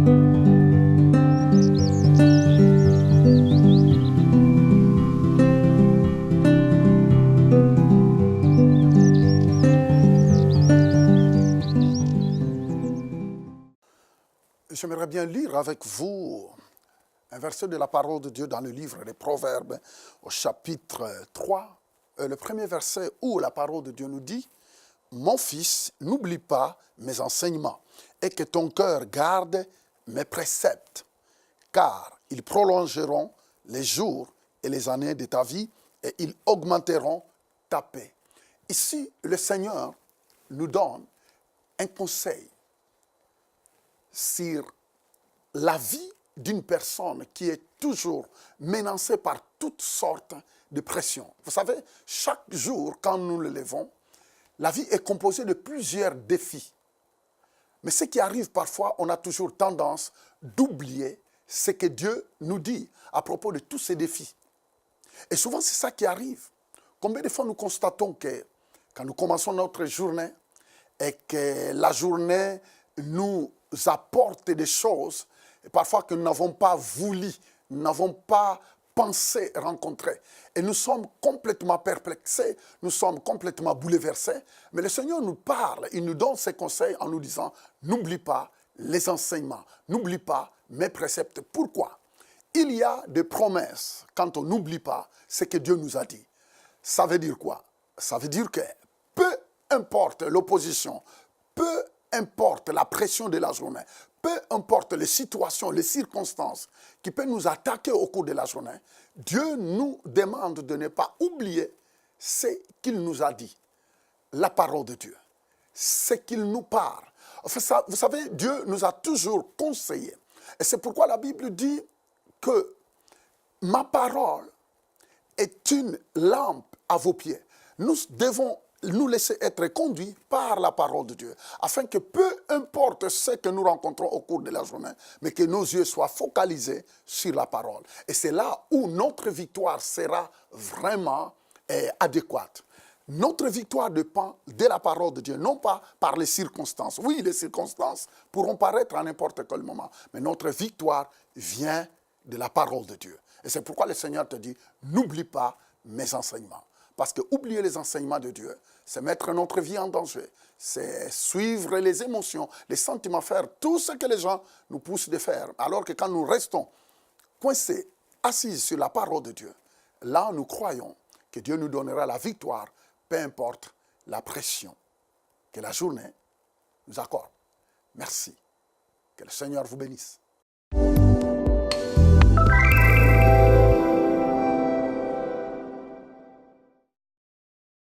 J'aimerais bien lire avec vous un verset de la parole de Dieu dans le livre des Proverbes au chapitre 3. Le premier verset où la parole de Dieu nous dit « Mon fils, n'oublie pas mes enseignements et que ton cœur garde mes préceptes, car ils prolongeront les jours et les années de ta vie et ils augmenteront ta paix. » Ici, le Seigneur nous donne un conseil sur la vie d'une personne qui est toujours menacée par toutes sortes de pressions. Vous savez, chaque jour, quand nous le levons, la vie est composée de plusieurs défis. Mais ce qui arrive parfois, on a toujours tendance d'oublier ce que Dieu nous dit à propos de tous ces défis. Et souvent, c'est ça qui arrive. Combien de fois nous constatons que quand nous commençons notre journée et que la journée nous apporte des choses, et parfois que nous n'avons pas voulu, nous n'avons pas pensé rencontrer. Et nous sommes complètement perplexés, nous sommes complètement bouleversés. Mais le Seigneur nous parle, il nous donne ses conseils en nous disant « N'oublie pas les enseignements, n'oublie pas mes préceptes. » Pourquoi? Il y a des promesses quand on n'oublie pas ce que Dieu nous a dit. Ça veut dire quoi? Ça veut dire que peu importe l'opposition, peu importe la pression de la journée, peu importe les situations, les circonstances qui peuvent nous attaquer au cours de la journée, Dieu nous demande de ne pas oublier ce qu'il nous a dit, la parole de Dieu, ce qu'il nous parle. Enfin, vous savez, Dieu nous a toujours conseillé. Et c'est pourquoi la Bible dit que ma parole est une lampe à vos pieds. Nous devons nous laisser être conduits par la parole de Dieu, afin que peu importe ce que nous rencontrons au cours de la journée, mais que nos yeux soient focalisés sur la parole. Et c'est là où notre victoire sera vraiment adéquate. Notre victoire dépend de la parole de Dieu, non pas par les circonstances. Oui, les circonstances pourront paraître à n'importe quel moment, mais notre victoire vient de la parole de Dieu. Et c'est pourquoi le Seigneur te dit, n'oublie pas mes enseignements. Parce que oublier les enseignements de Dieu, c'est mettre notre vie en danger. C'est suivre les émotions, les sentiments, faire tout ce que les gens nous poussent de faire. Alors que quand nous restons coincés, assis sur la parole de Dieu, là nous croyons que Dieu nous donnera la victoire, peu importe la pression que la journée nous accorde. Merci. Que le Seigneur vous bénisse.